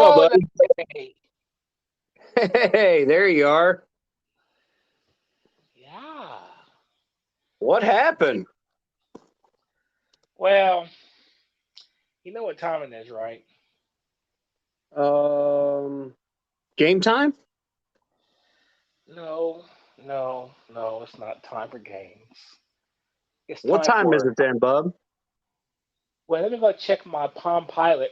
on, holiday. buddy. Hey, there you are. Yeah. What happened? Well, you know what time it is, right? Um, Game time? No, no. It's not time for games. It's What time time is for. it then, bub? Well, let me go check my Palm Pilot.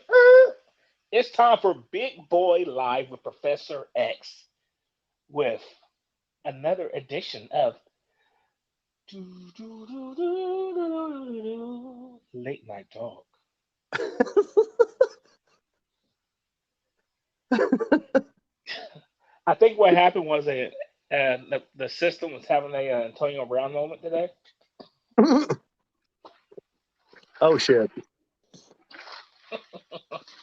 It's time for Big Boy Live with Professor X with another edition of Late Night Talk. I think what happened was the system was having a Antonio Brown moment today. Oh shit!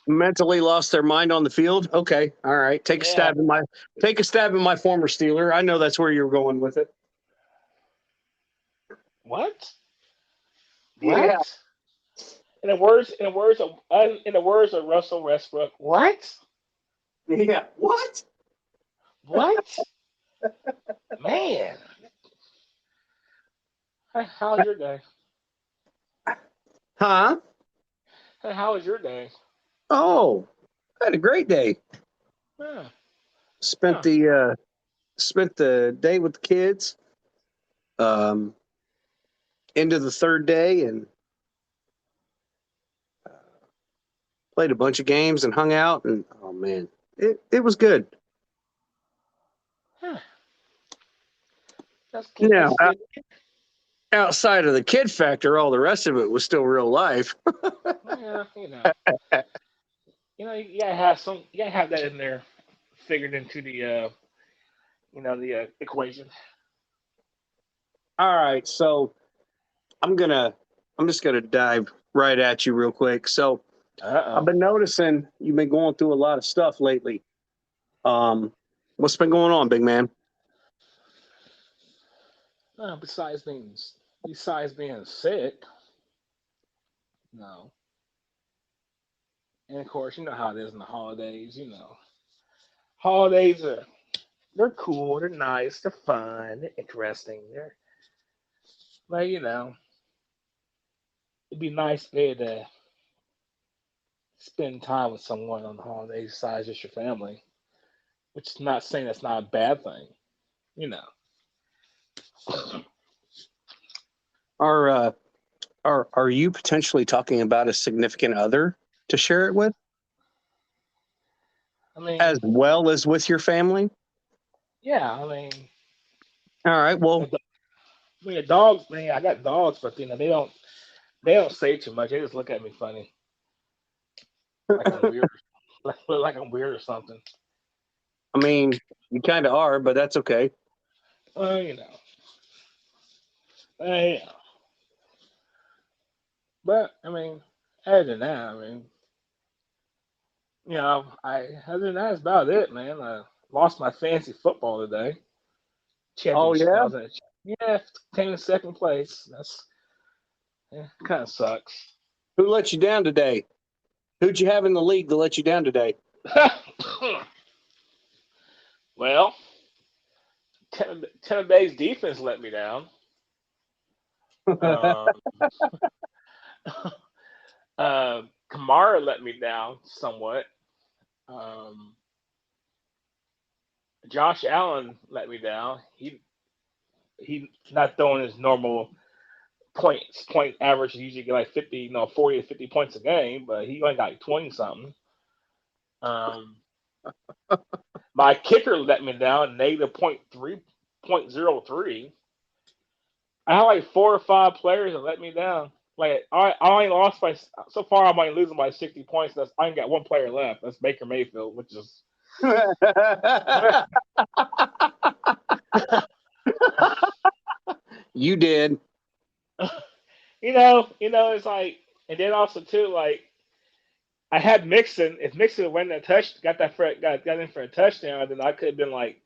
Mentally lost their mind on the field. Okay, all right. Yeah. Take a stab at my former Steeler. I know that's where you're going with it. What? Yeah, What? In the words of Russell Westbrook, what? yeah. What? What? Man, how's your day? Huh? How was your day? Oh, I had a great day. Huh. Spent Huh. the day with the kids. Um, Into the third day and played a bunch of games and hung out and oh man, it was good. Huh. That's good. Yeah, That's good. outside of the kid factor, all the rest of it was still real life. Yeah, you gotta have some. You gotta have that in there, figured into the the equation. All right, so I'm gonna I'm just gonna dive right at you real quick. So I've Uh been noticing you've been going through a lot of stuff lately. Um, what's been going on, big man? oh. Besides being sick, no. And of course, you know how it is in the holidays. Holidays they're cool, they're nice, they're fun, they're interesting. They're but it'd be nice to be able to spend time with someone on the holidays besides just your family. Which is not saying that's not a bad thing, you know. Are are you potentially talking about a significant other to share it with, I as mean, well as with your family? yeah, I mean, All right, the, well, do- I mean, the dogs. Man, I got dogs, but they don't say too much. They just look at me funny, like I'm weird, like I'm weird or something. I mean, you kind of are, but that's okay. Well, hey, but I mean, other than that, I mean, other than that, that's about it, man. I lost my fancy football today. Oh Championship. I yeah, was in, yeah, came in second place. That's kind of sucks. who let you down today? Who'd you have in the league to let you down today? Well, Tampa Bay's defense let me down. Um, Kamara let me down somewhat. Um, Josh Allen let me down. He not throwing his normal point average. He usually get like 50, 40 to 50 points a game, but he only got like 20 something. Um, my kicker let me down, negative .3.03. I had like 4 or 5 players that let me down. Like I only lost by so far. I'm only losing by 60 points. I ain't got one player left. That's Baker Mayfield, which is You did. it's like, and then also too, like I had Mixon. If Mixon went that got in for a touchdown, then I could have been like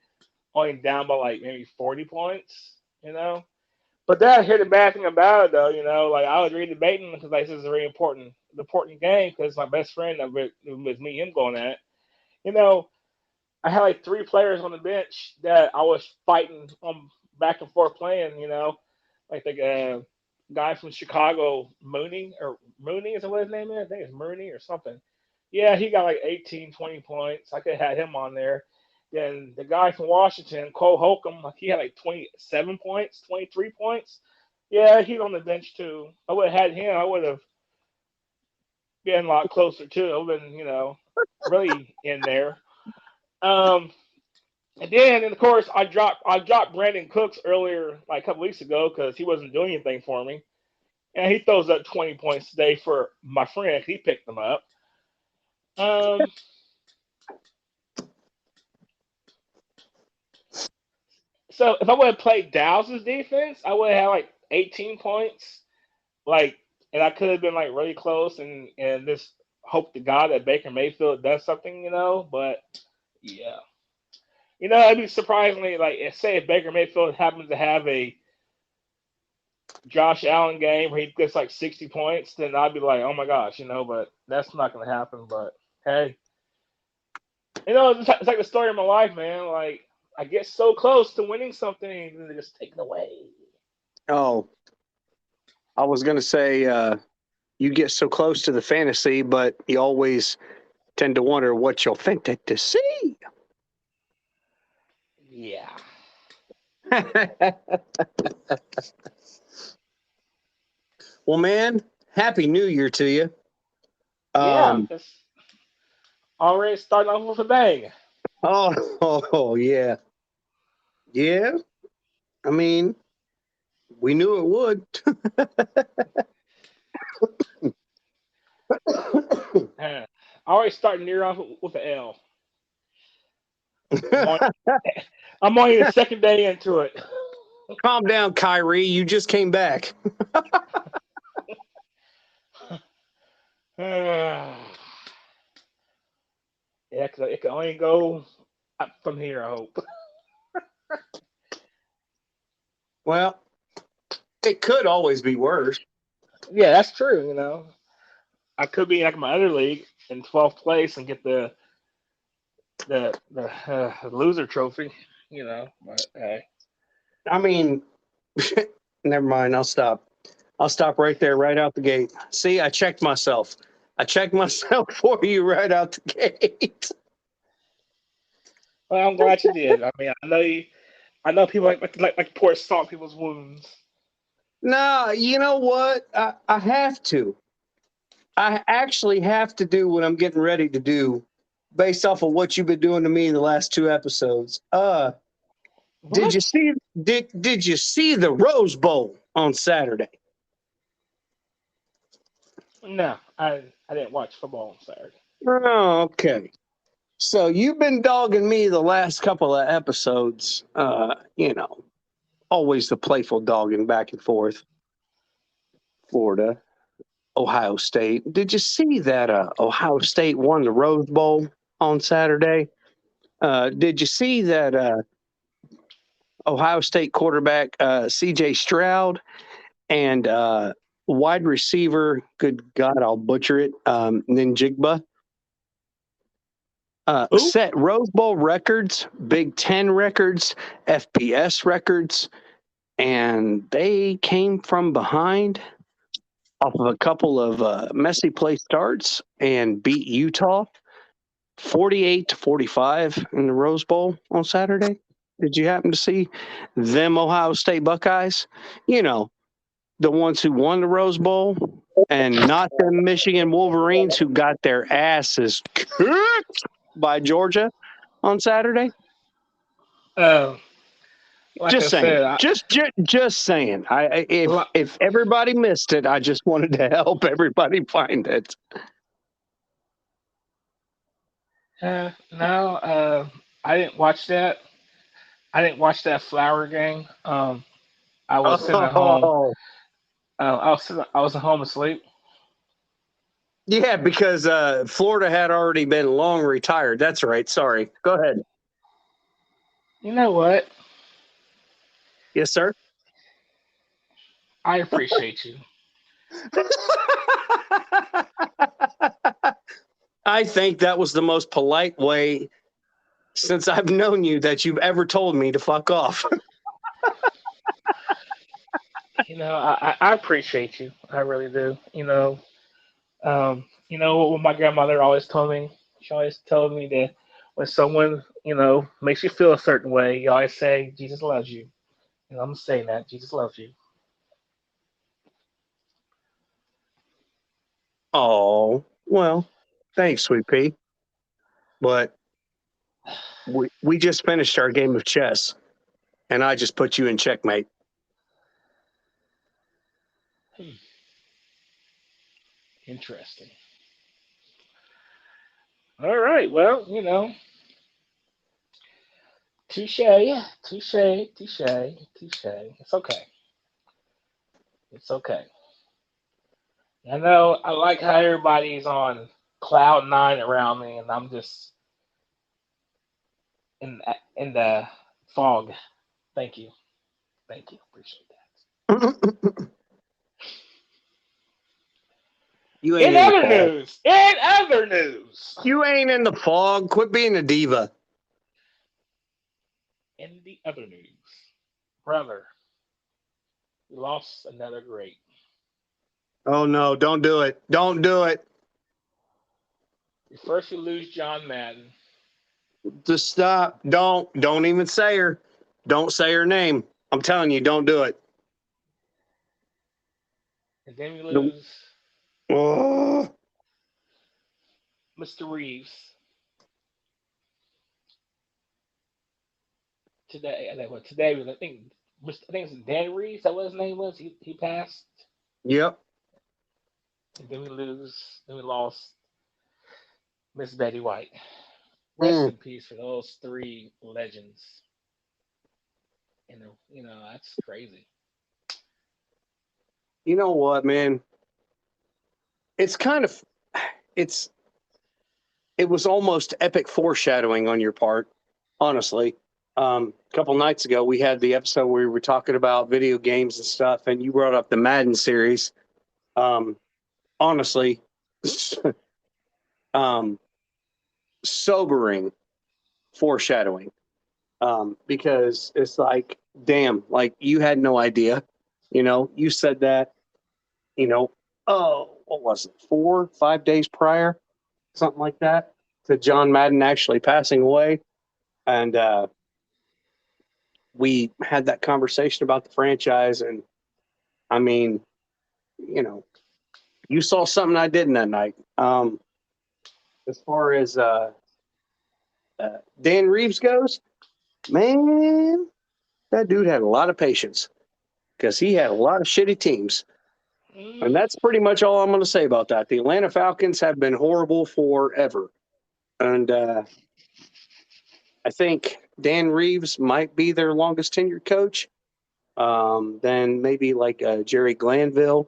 only down by like maybe 40 points. You know, but then I hear the bad thing about it though. Like I was really debating because like this is a very important game because my best friend that was me him going at. You know, I had like three players on the bench that I was fighting on back and forth playing. Like the guy from Chicago, Mooney is what his name is. I think it's Mooney or something. Yeah, he got like 18, 20 points. I could have had him on there. Then the guy from Washington, Cole Holcomb, like he had like 27 points, 23 points. Yeah, he's on the bench too. I would have had him. I would have been a lot closer too. I would have been, really in there. Um, and then, of course, I dropped Brandon Cooks earlier, like a couple weeks ago, because he wasn't doing anything for me, and he throws up 20 points today for my friend. He picked them up. Um, so if I would have played Dallas's defense, I would have had like 18 points, like, and I could have been like really close, and just hope to God that Baker Mayfield does something, But yeah, it'd be surprisingly like say if Baker Mayfield happens to have a Josh Allen game where he gets like 60 points, then I'd be like, oh my gosh, but that's not going to happen. But hey, it's like the story of my life, man. Like, I get so close to winning something and they just take it away. Oh, I was going to say you get so close to the fantasy, but you always tend to wonder what you'll think to see. Yeah. Well, man, Happy New Year to you. Yeah, it's already starting off with a bang. Oh, yeah. Yeah. I mean, we knew it would. Already starting near off with an L. I'm only the second day into it. Calm down, Kyrie. You just came back. Yeah, because it can only go up from here, I hope. Well, it could always be worse. Yeah, that's true. I could be like my other league in 12th place and get the loser trophy. But hey. I mean, never mind. I'll stop. I'll stop right there, right out the gate. See, I checked myself. I checked myself for you right out the gate. Well, I'm glad you did. I mean, I know people like pour salt in people's wounds. No, you know what? I have to. I actually have to do what I'm getting ready to do based off of what you've been doing to me the last two episodes. Did you What? see did you see the Rose Bowl on Saturday? No, I didn't watch football on Saturday. Oh, okay. So you've been dogging me the last couple of episodes. Always the playful dogging back and forth. Florida, Ohio State. Did you see that Ohio State won the Rose Bowl on Saturday? Did you see that Ohio State quarterback C.J. Stroud and wide receiver, good God, I'll butcher it, Ninjigba, set Rose Bowl records, Big Ten records, FBS records, and they came from behind off of a couple of messy play starts and beat Utah 48-45 in the Rose Bowl on Saturday. Did you happen to see them Ohio State Buckeyes? The ones who won the Rose Bowl, and not the Michigan Wolverines who got their asses kicked by Georgia on Saturday. Like Just I saying. said, Just saying. If everybody missed it, I just wanted to help everybody find it. no, I didn't watch that. I didn't watch that Flower game. I was sitting at home. Oh, I was at home asleep. yeah, because Florida had already been long retired. That's right. Sorry. Go ahead. You know what? Yes, sir. I appreciate you. I think that was the most polite way since I've known you that you've ever told me to fuck off. I appreciate you. I really do. What my grandmother always told me. She always told me that when someone, makes you feel a certain way, you always say, "Jesus loves you." And I'm saying that Jesus loves you. Oh, well, thanks, sweet pea. But we just finished our game of chess, and I just put you in checkmate. Hmm, interesting. All right. Well, touche, touche, touche, touche. It's okay. It's okay. I know. I like how everybody's on cloud nine around me, and I'm just in in the fog. Thank you. Thank you. Appreciate that. You ain't In in the other fog. news, in other news, You ain't in the fog. Quit being a diva. in the other news, brother, we lost another great. Oh no, don't do it. Don't do it. First, you lose John Madden, Just stop. Don't even say her. Don't say her name. I'm telling you, don't do it. and then we The- lose oh, Mr. Reeves today. Today was I think it's Dan Reeves. That what his name was. He passed, yep. and then we lose. Then we lost Miss Betty White. Rest Mm. in peace for those three legends. That's crazy. You know what, man? It's kind of it's it was almost epic foreshadowing on your part, honestly. A couple nights ago, we had the episode where we were talking about video games and stuff, and you brought up the Madden series. Um, honestly, um, sobering foreshadowing, because it's like, damn, like you had no idea. You said that, you know, oh, what was it, 4, 5 days prior, something like that, to John Madden actually passing away. And we had that conversation about the franchise. And I mean, you know, you saw something I didn't that night. As far as Dan Reeves goes, man, that dude had a lot of patience because he had a lot of shitty teams. And Mm, that's pretty much all I'm going to say about that. The Atlanta Falcons have been horrible forever. And I think Dan Reeves might be their longest tenured coach. Then maybe like Jerry Glanville.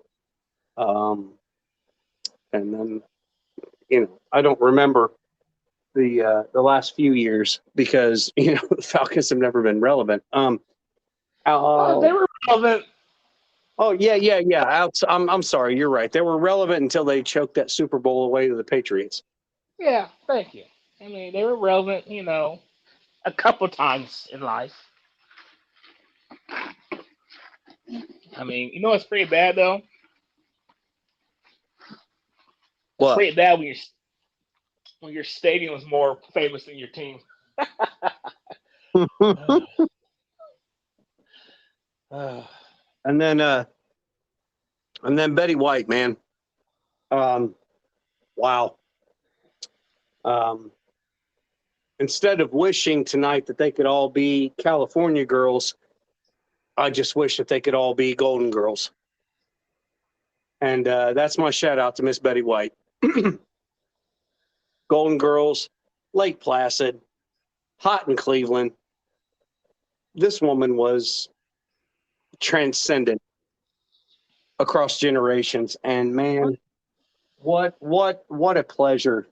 Um, and then, I don't remember the last few years because, the Falcons have never been relevant. they Uh, were relevant. oh, yeah, yeah, yeah. I'm sorry. You're right. They were relevant until they choked that Super Bowl away to the Patriots. Yeah, thank you. I mean, they were relevant, a couple times in life. I mean, what's pretty bad though? It's What? pretty bad when your stadium is more famous than your team. Uh, and then Betty White, man. Um, wow. Um, Instead of wishing tonight that they could all be California girls, I just wish that they could all be Golden Girls. And that's my shout out to Miss Betty White. Golden Girls, Lake Placid, hot in Cleveland. This woman was transcendent across generations. And man, what a pleasure.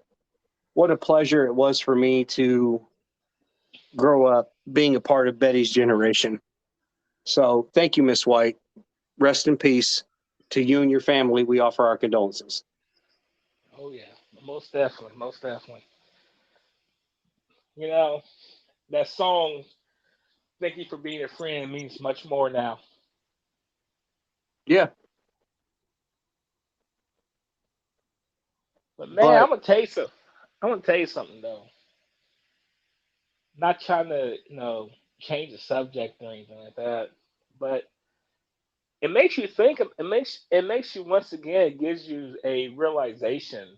What a pleasure it was for me to grow up being a part of Betty's generation. So thank you, Miss White. Rest in peace. To you and your family, we offer our condolences. oh yeah, most definitely, most definitely. You know, that song, "Thank You for Being a Friend," means much more now. Yeah, But man, but I'm gonna tell you something though. Not trying to, change the subject or anything like that, but it makes you think. It makes you once again. It gives you a realization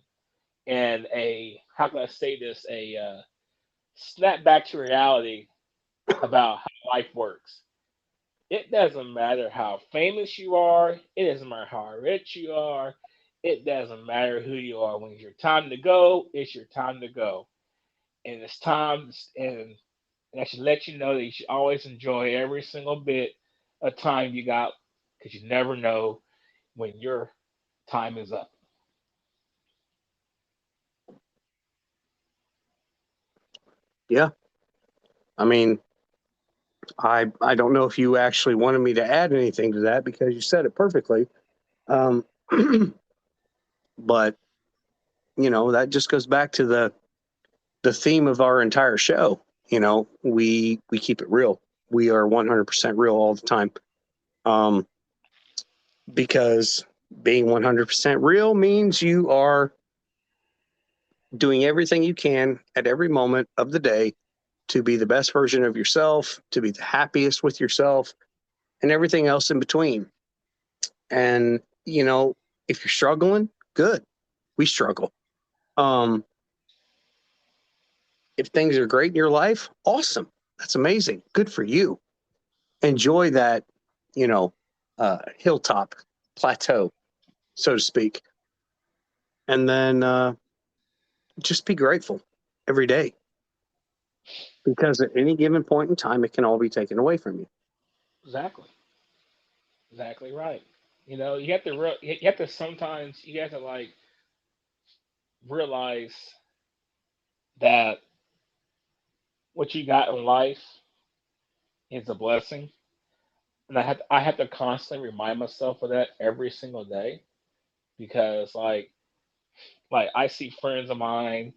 and a, how can I say this, a snap back to reality about how life works. It doesn't matter how famous you are. It doesn't matter how rich you are. It doesn't matter who you are. When it's your time to go, it's your time to go. And it's time, and I should let you know that you should always enjoy every single bit of time you got, because you never know when your time is up. yeah, I mean, I don't know if you actually wanted me to add anything to that because you said it perfectly. Um, but that just goes back to the theme of our entire show. We keep it real. We are 100% real all the time. Um, because being 100% real means you are doing everything you can at every moment of the day to be the best version of yourself, to be the happiest with yourself, and everything else in between. And, if you're struggling, good. We struggle. Um, if things are great in your life, awesome. That's amazing. Good for you. Enjoy that, you know, hilltop plateau, so to speak. And then just be grateful every day because at any given point in time, it can all be taken away from you. Exactly, exactly right. You have to sometimes you have to like realize that what you got in life is a blessing, and I have to constantly remind myself of that every single day, because like I see friends of mine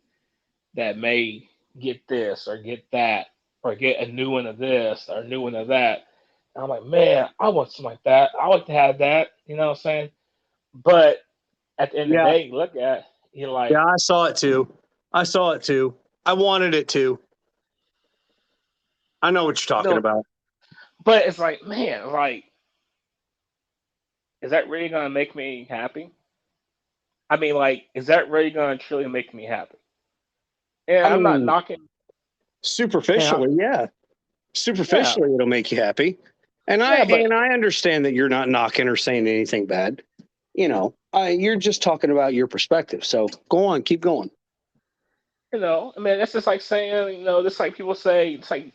that may get this or get that or get a new one of this or a new one of that. And I'm like, man, I want something like that. I like to have that. You know what I'm saying? But at the end of the Yeah, day, you look at, you're like, yeah, I saw it too. I saw it too. I wanted it too. I know what you're talking no, about. but it's like, man, like, is that really gonna make me happy? I mean, like, is that really gonna truly make me happy? And I I'm not mean, knocking. And superficially, yeah. yeah, Superficially, it'll make you happy. And I yeah, but and I understand that you're not knocking or saying anything bad. You're just talking about your perspective. So go on, keep going. I mean, that's just like saying, just like people say, it's like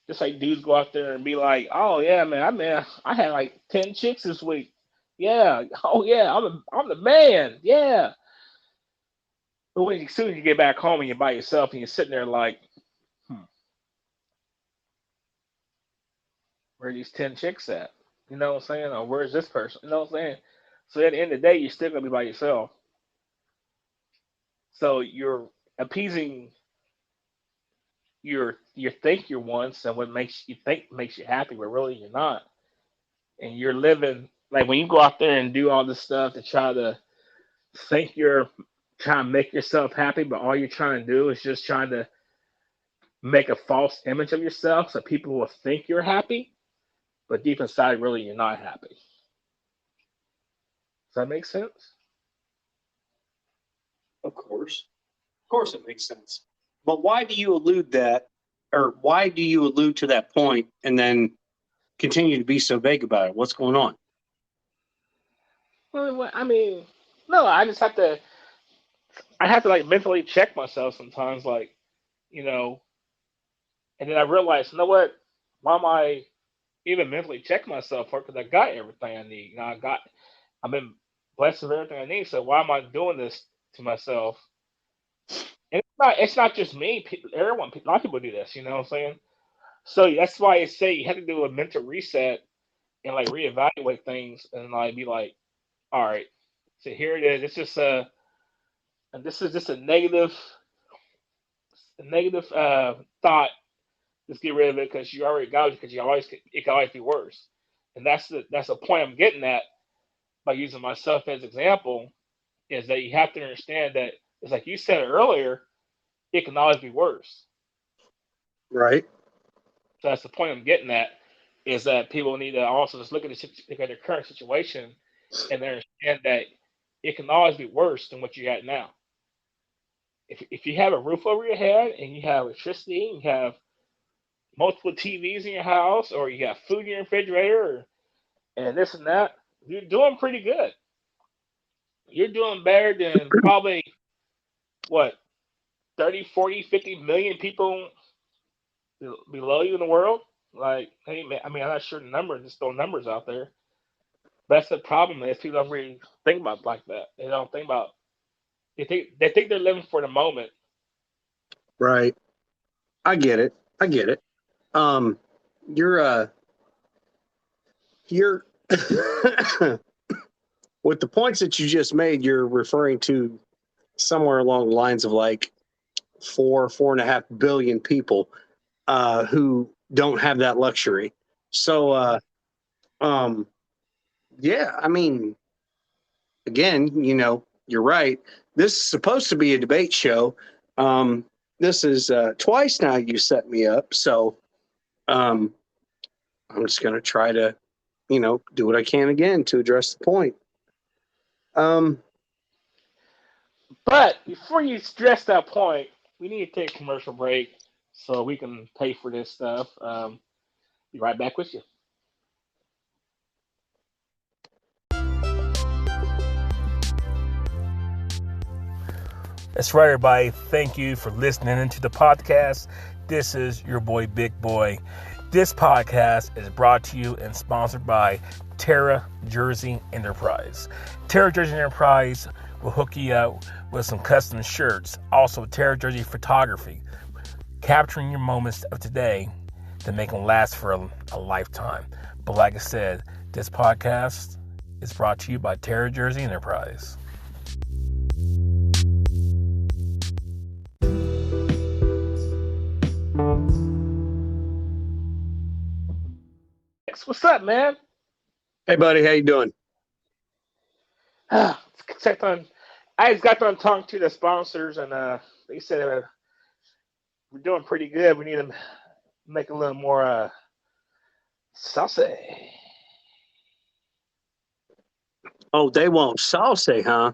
just like dudes go out there and be like, "Oh yeah, man, I had like 10 chicks this week. Yeah, oh yeah, I'm the man. Yeah." But as soon as you get back home and you're by yourself and you're sitting there like, hmm, where are these 10 chicks at? You know what I'm saying? Or where's this person? You know what I'm saying? So at the end of the day, you're still gonna be by yourself. So you're appeasing your think your wants and what makes you think makes you happy, but really you're not. And you're living like when you go out there and do all this stuff to try to think you're trying to make yourself happy, but all you're trying to do is just trying to make a false image of yourself so people will think you're happy, but deep inside, really, you're not happy. Does that make sense? Of course. Of course it makes sense. But why do you allude that or why do you allude to that point and then continue to be so vague about it? What's going on? Well, I mean, no, I have to like mentally check myself sometimes, like, you know, and then I realize, you know what? Why am I even mentally check myself for? Because I got everything I need. I've been blessed with everything I need. So why am I doing this to myself? And it's not just me. Everyone, a lot of people do this. You know what I'm saying? So that's why I say you have to do a mental reset and like reevaluate things and like be like, all right, so here it is. It's just And this is just a negative thought. Just get rid of it because you already got it. Because it can always be worse. And that's the point I'm getting at by using myself as example. Is that you have to understand that it's like you said earlier, it can always be worse. Right. So that's the point I'm getting at. Is that people need to also just look at their current situation and understand that it can always be worse than what you got now. If you have a roof over your head and you have electricity, and you have multiple TVs in your house, or you have food in your refrigerator, and this and that, you're doing pretty good. You're doing better than probably what 30, 40, 50 million people below you in the world. Like, hey, man, I mean, I'm not sure the numbers, just throw numbers out there. That's the problem is people don't really think about it like that. They don't think about. They think they're living for the moment. Right. I get it. I get it. Um, you're you're with the points that you just made, you're referring to somewhere along the lines of like 4.5 billion people who don't have that luxury. So um yeah, I mean, again, you're right. This is supposed to be a debate show. Um, this is twice now you set me up, so um, I'm just going to try to, do what I can again to address the point. Um, But before you stress that point, we need to take a commercial break so we can pay for this stuff. Be right back with you. That's right, everybody. Thank you for listening into the podcast. This is your boy, Big Boy. This podcast is brought to you and sponsored by Terra Jersey Enterprise. Terra Jersey Enterprise will hook you up with some custom shirts. Also, Terra Jersey Photography, capturing your moments of today to make them last for a lifetime. But like I said, this podcast is brought to you by Terra Jersey Enterprise. What's up, man? hey, buddy, how you doing? Checked on. I just got done talking to the sponsors, and they said we're doing pretty good. We need to make a little more saucy. Oh, they won't saucy, huh?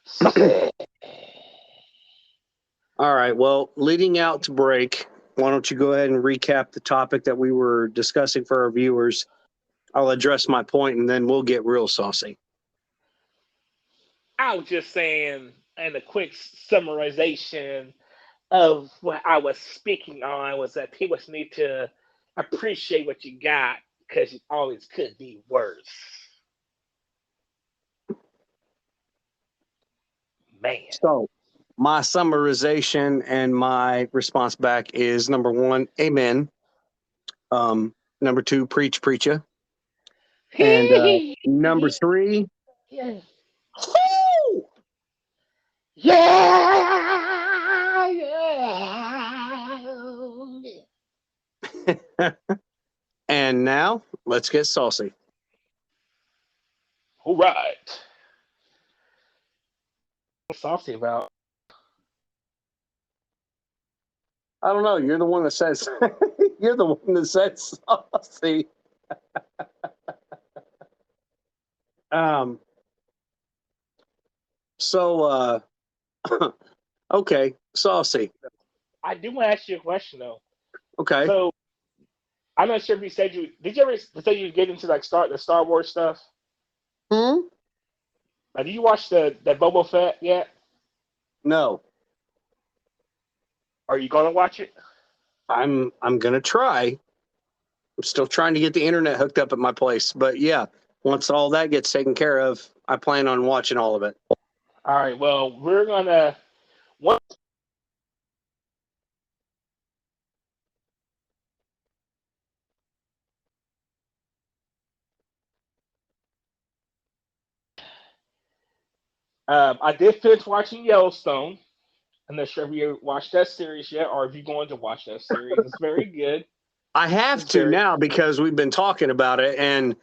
Saucy. All right. Well, leading out to break, why don't you go ahead and recap the topic that we were discussing for our viewers? I'll address my point, and then we'll get real saucy. I was just saying, and a quick summarization of what I was speaking on was that people need to appreciate what you got because it always could be worse. Man. So, my summarization and my response back is number one, amen. Number two, preach, preacher. And number three, yeah. Yeah, yeah. and now let's get saucy. All right. What's saucy about? I don't know. You're the one that says you're the one that said saucy. um. So okay, saucy. I do want to ask you a question though. Okay. So I'm not sure if you said did you ever say you get into like the Star Wars stuff? Hmm. Did you watch that Boba Fett yet? No. Are you gonna watch it? I'm gonna try. I'm still trying to get the internet hooked up at my place, but yeah, once all that gets taken care of, I plan on watching all of it. All right. Well, we're gonna one. I did finish watching Yellowstone. I'm not sure if you watched that series yet, or if you're going to watch that series. It's very good. I have It's to very now because we've been talking about it, and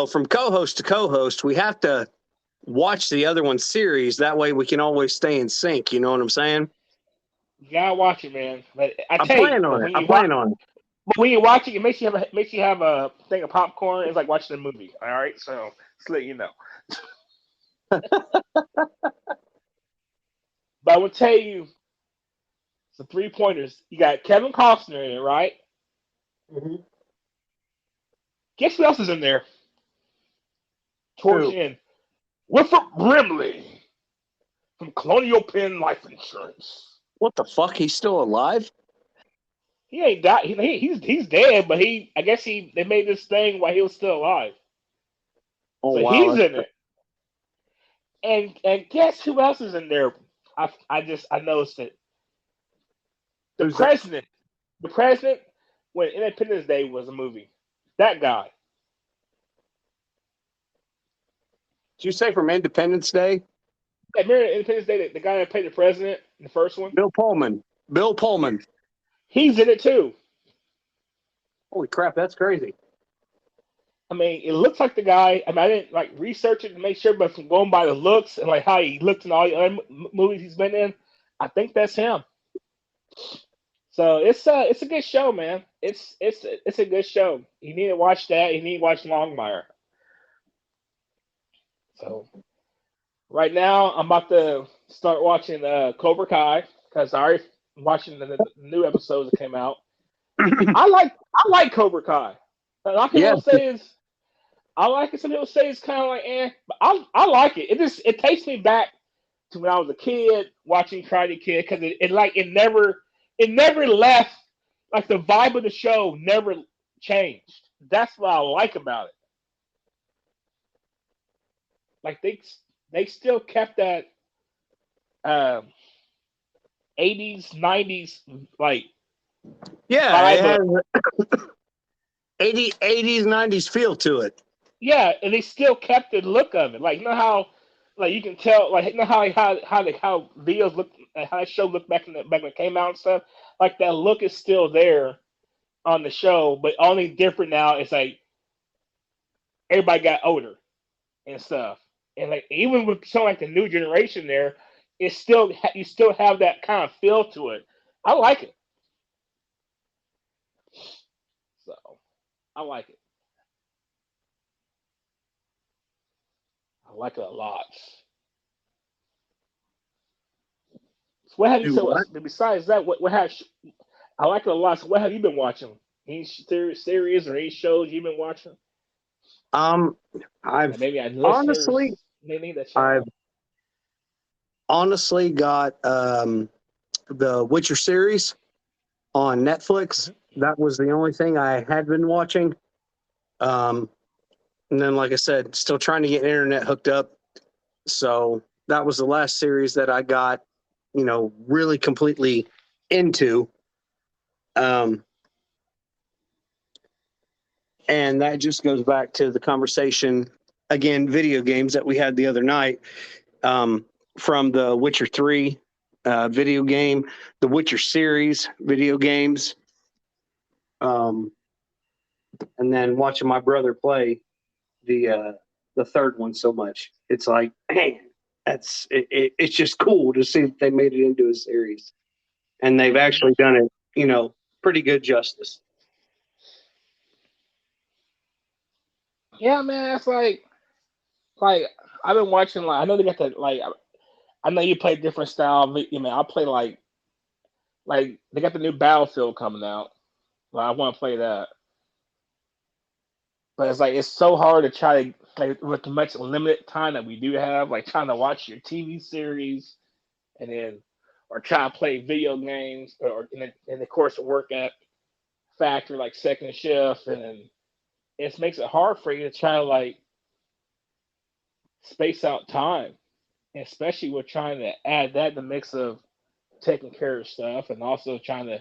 from co-host to co-host, we have to watch the other one's series. That way, we can always stay in sync. You know what I'm saying? you gotta watch it, man. But I I'm tell you, planning on but it. I'm planning on it. when you watch it, it makes you have a thing of popcorn. It's like watching a movie. All right, so just let you know. But I will tell you the 3 pointers. You got Kevin Costner in it, right? Mhm. Guess who else is in there? Towards Who? the end, Wilford Brimley from Colonial Penn Life Insurance. What the fuck? He's still alive? He ain't died. He's dead, but I guess they made this thing while he was still alive. Oh So wow! he's in it. And guess who else is in there? I noticed it. The Who's that? president. The president when Independence Day was a movie. That guy. Did you say from Independence Day? Yeah, remember Independence Day, the guy that played the president in the first one? Bill Pullman. Bill Pullman. He's in it too. Holy crap! That's crazy. I mean, it looks like the guy. I mean, I didn't like research it to make sure, but from going by the looks and like how he looked in all the other movies he's been in, I think that's him. So it's a good show, man. It's a good show. You need to watch that. You need to watch Longmire. So right now I'm about to start watching Cobra Kai because I already watching the new episodes that came out. I like Cobra Kai. A lot of Yeah. people say it's I like it. Some people say it's kind of like but I like it. It takes me back to when I was a kid watching Karate Kid because it never left. Like the vibe of the show never changed. That's what I like about it. Like they still kept that um, 80s 90s like Yeah, it vibe of has 80s, 90s feel to it. yeah, and they still kept the look of it. Like you know how like you can tell like you know how videos look how that show looked back when it came out and stuff. Like that look is still there on the show, but only different now is like everybody got older and stuff. And like even with some like the new generation there, it's still you still have that kind of feel to it. I like it. So I like it. I like it a lot. So what have you Do so what? besides that? What have I like it a lot. So what have you been watching? Any series or any shows you've been watching? Um, And I've maybe our honestly, listeners may need to check I've out. honestly got the Witcher series on Netflix. Mhm. That was the only thing I had been watching. Um, and then, like I said, still trying to get internet hooked up. So that was the last series that I got, really completely into. Um, and that just goes back to the conversation again, video games that we had the other night, from the Witcher 3 video game, the Witcher series video games, um, and then watching my brother play the third one so much. It's like, man, it's just cool to see that they made it into a series, and they've Mhm. actually done it, pretty good justice. Yeah, man. It's like I've been watching. Like I know they got the like. I know you play different style. I mean, I play like they got the new Battlefield coming out. Like I want to play that, but it's like it's so hard to try to like with the much limited time that we do have. Like trying to watch your TV series and then or try to play video games or in the course of work at factory like second shift and then it makes it hard for you to try to like space out time, especially with trying to add that in the mix of taking care of stuff and also trying to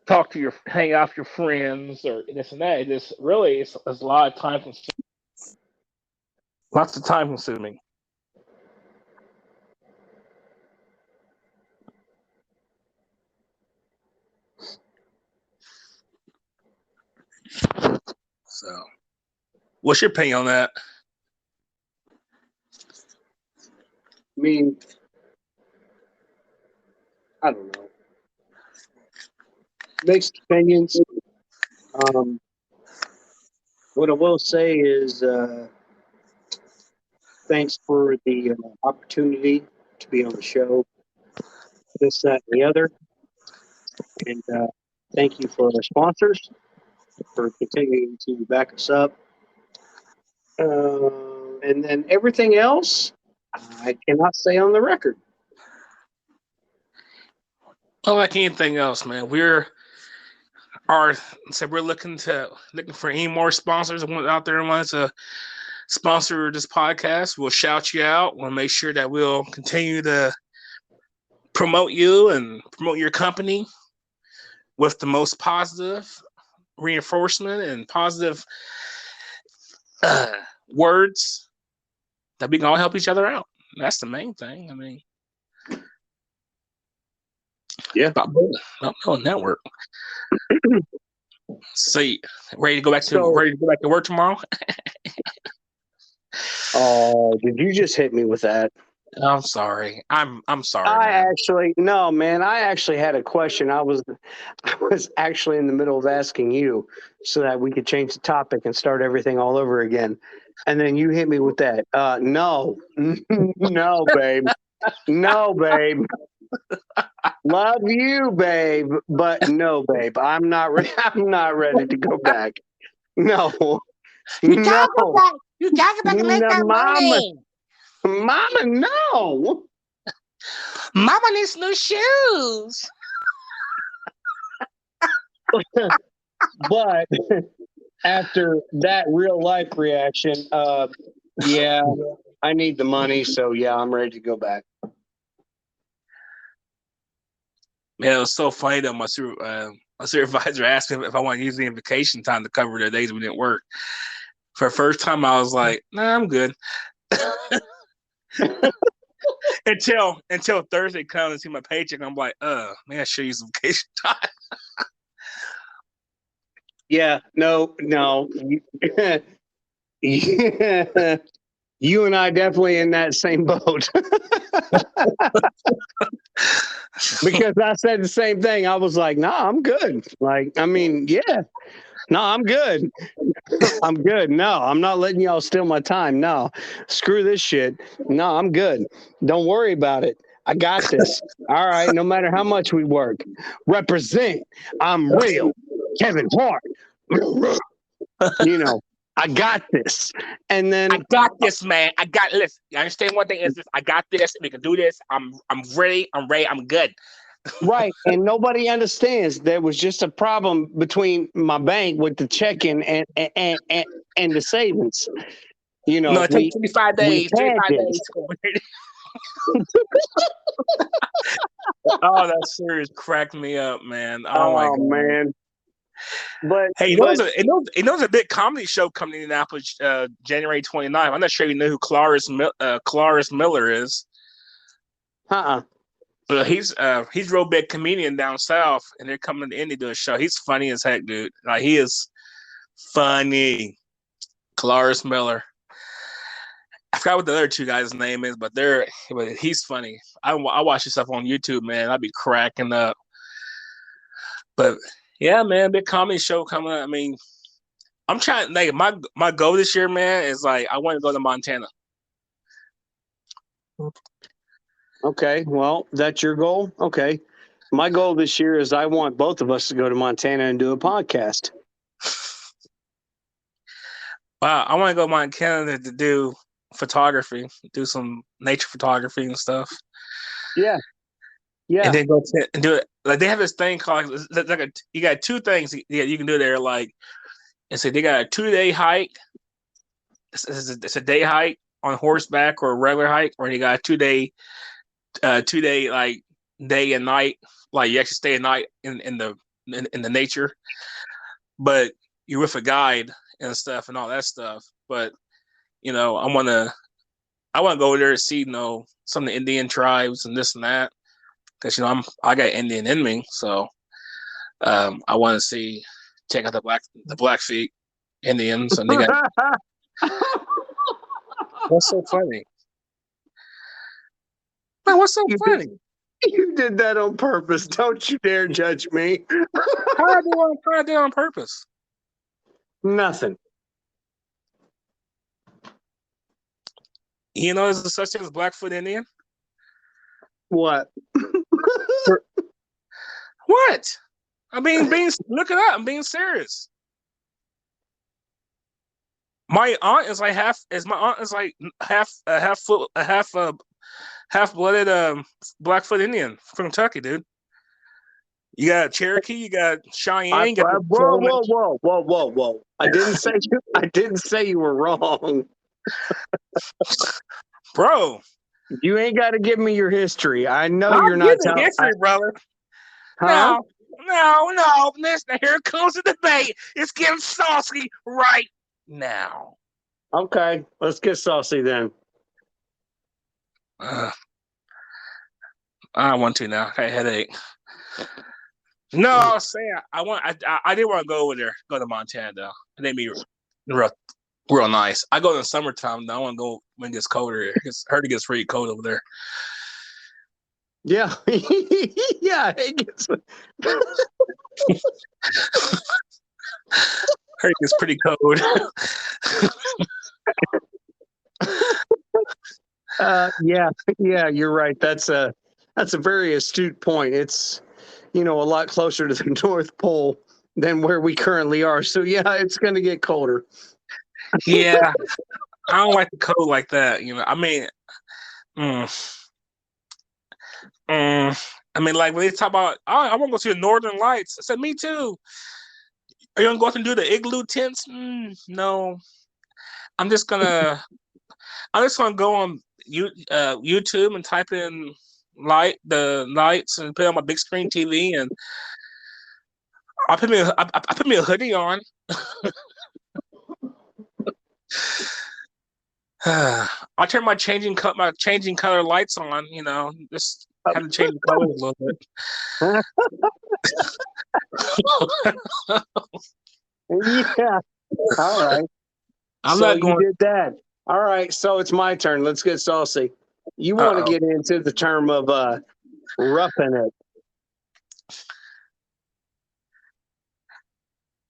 talk to your hang out with your friends or this and that. It just really it's a lot of time consuming. Lots of time consuming. So, what's your opinion on that? I mean, I don't know. Mixed opinions. What I will say is thanks for the opportunity to be on the show, this, that, and the other. And thank you for our sponsors for continuing to back us up. And then everything else, I cannot say on the record. Well, like anything else, man, we're looking for any more sponsors out there and wants to sponsor this podcast. We'll shout you out. We'll make sure that we'll continue to promote you and promote your company with the most positive reinforcement and positive words that we can all help each other out. That's the main thing. I mean, yeah, about building network. So, ready to go back to work tomorrow? Oh, did you just hit me with that? I'm sorry. I'm sorry. I actually had a question. I was actually in the middle of asking you so that we could change the topic and start everything all over again. And then you hit me with that. No, no, babe. No, babe. Love you, babe, but no, babe. I'm not ready to go back. No. You gotta go back. You gotta go back and make that money. Mama, no. Mama needs new shoes. But after that real life reaction, yeah, I need the money, so yeah, I'm ready to go back. Man, it was so funny though. My supervisor asked me if I want to use the vacation time to cover the days we didn't work. For the first time, I was like, "Nah, I'm good." until Thursday comes and see my paycheck, I'm like, man, I should use some vacation time. Yeah, no. You and I definitely in that same boat. Because I said the same thing. I was like, nah, I'm good. Like, I mean, yeah. No, I'm good. I'm good. No, I'm not letting y'all steal my time. No, screw this shit. No, I'm good. Don't worry about it. I got this. All right. No matter how much we work, represent. I'm real. Kevin Hart. You know, I got this. And then I got this, man. Listen, you understand one thing is this. I got this. We can do this. I'm ready. I'm good. Right. And nobody understands there was just a problem between my bank with the checking and the savings. You know, no, it takes 25 days. 25 days. Oh, that series cracked me up, man. Oh my God. Man. But hey, you know there's a big comedy show coming to Indianapolis January 29th. I'm not sure you know who Cloris Miller is. He's a real big comedian down south, and they're coming to Indy to do a show. He's funny as heck, dude. Like, he is funny. Cloris Miller. I forgot what the other two guys' name is, but he's funny. I watch this stuff on YouTube, man. I'd be cracking up. But yeah, man, big comedy show coming up. I mean, I'm trying. Like, my goal this year, man, is like I want to go to Montana. Okay, well, that's your goal. Okay, my goal this year is I want both of us to go to Montana and do a podcast. Wow, I want to go to Montana to do photography, do some nature photography and stuff. Yeah. And then go and do it. Like, they have this thing called you got two things you can do there. Like, and so they got a 2-day hike. It's a day hike on horseback or a regular hike, or you got a 2-day like day and night. Like, you actually stay a night in the nature, but you're with a guide and stuff and all that stuff. But you know, I want to go over there to see, you know, some of the Indian tribes and this and that, because, you know, I got Indian in me, so I want to check out the Blackfeet. Indians, and they got. What's so funny? Man, what's so funny? You did that on purpose. Don't you dare judge me. How I do it on purpose? Nothing. You know, there's such thing as Blackfoot Indian. What? What? I mean, look it up. I'm being serious. My aunt is like half blooded Blackfoot Indian from Kentucky, dude. You got Cherokee, you got Cheyenne. You got whoa! I didn't say you were wrong, bro. You ain't got to give me your history. I know you're not telling history, brother. Huh? No. Listen, here comes the debate. It's getting saucy right now. Okay, let's get saucy then. I don't want to now. I got a headache. No, I was saying I didn't want to go over there, go to Montana though. It made me real nice. I go in the summertime though. I want to go when it gets colder. I heard it gets pretty cold over there. Yeah. Yeah, it gets heard it gets pretty cold. Yeah, you're right. That's a very astute point. It's a lot closer to the North Pole than where we currently are. So yeah, it's going to get colder. Yeah, I don't like the cold like that. I mean, like when they talk about, I want to go see the Northern Lights. I said, me too. Are you gonna go out and do the igloo tents? No, I'm just gonna go on YouTube and type in the lights and put it on my big screen TV, and I put me a hoodie on. I turn my changing color lights on. Just have to change the colors a little bit. Yeah. All right. I'm not going. You did that. All right. So it's my turn. Let's get saucy. You want to get into the term of roughing it?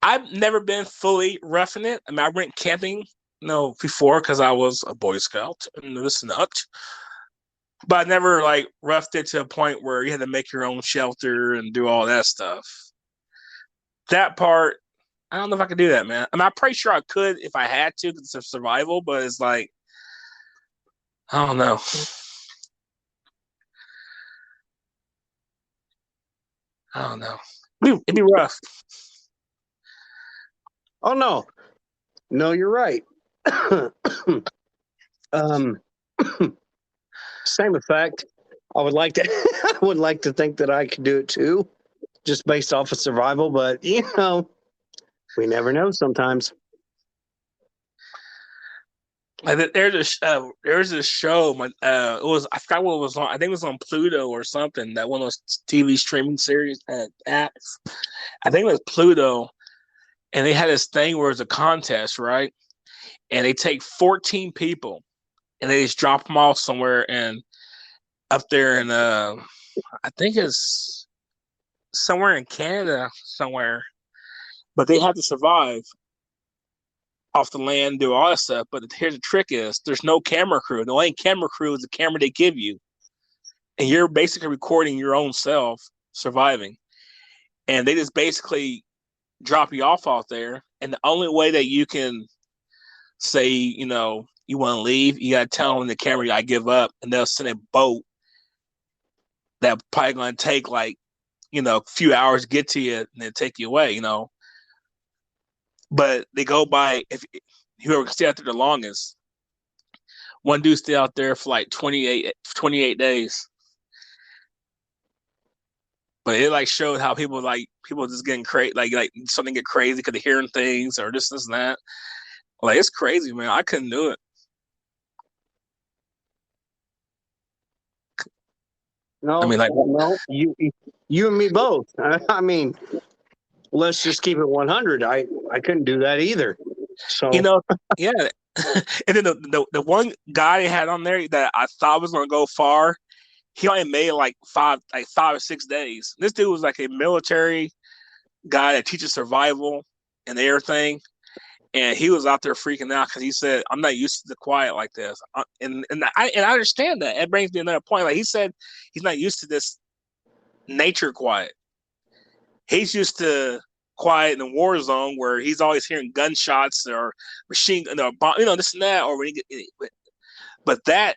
I've never been fully roughing it. I mean, I went camping, before because I was a Boy Scout and this and that. But I never roughed it to a point where you had to make your own shelter and do all that stuff. That part, I don't know if I could do that, man. I mean, I'm pretty sure I could if I had to because it's survival, but it's I don't know. I don't know. It'd be rough. Oh no, you're right. Same effect. I would like to think that I could do it too, just based off of survival. But we never know sometimes. There's this show. It was, I forgot what it was on. I think it was on Pluto or something. That one of those TV streaming series apps. I think it was Pluto, and they had this thing where it's a contest, right? And they take 14 people, and they just drop them off somewhere and up there in I think it's somewhere in Canada somewhere, but they have to survive off the land, do all that stuff. But here's the trick: is there's no camera crew. The only camera crew is the camera they give you, and you're basically recording your own self surviving. And they just basically drop you off out there, and the only way that you can say, you want to leave, you got to tell them the camera, I give up, and they'll send a boat that probably going to take a few hours to get to you and then take you away, But they go by, if whoever can stay out there the longest. One dude stayed out there for 28 days. But it showed how people just getting crazy, something get crazy because they're hearing things or this and that. It's crazy, man. I couldn't do it. No, I mean, no, you and me both. I mean, let's just keep it 100. I couldn't do that either. So yeah. And then the one guy they had on there that I thought was gonna go far, he only made like 5 or 6 days. This dude was like a military guy that teaches survival and everything. And he was out there freaking out because he said, "I'm not used to the quiet like this." And I understand that. It brings me another point. Like he said, he's not used to this nature quiet. He's used to quiet in the war zone where he's always hearing gunshots or machine, bomb, this and that. Or when but that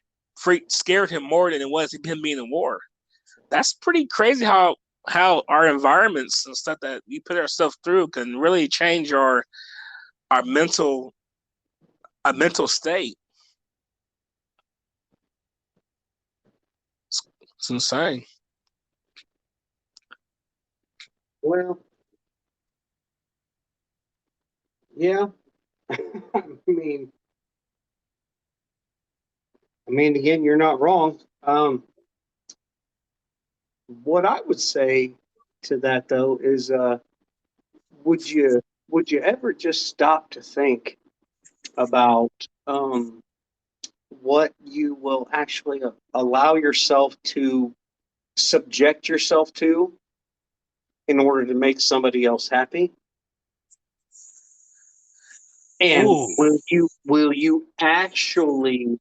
scared him more than it was him being in war. That's pretty crazy how our environments and stuff that we put ourselves through can really change our mental state. It's insane. well, yeah. I mean, again, you're not wrong. What I would say to that though is, would you ever just stop to think about what you will actually allow yourself to subject yourself to in order to make somebody else happy? And will you actually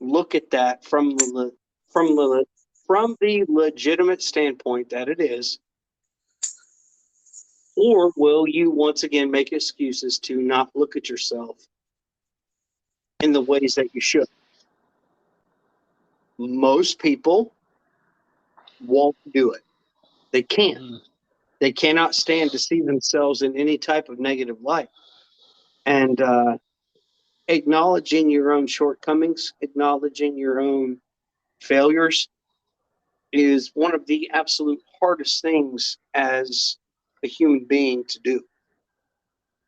look at that from the legitimate standpoint that it is, or will you once again make excuses to not look at yourself in the ways that you should? Most people won't do it. They can't. They cannot stand to see themselves in any type of negative light. And acknowledging your own shortcomings, acknowledging your own failures is one of the absolute hardest things as a human being to do.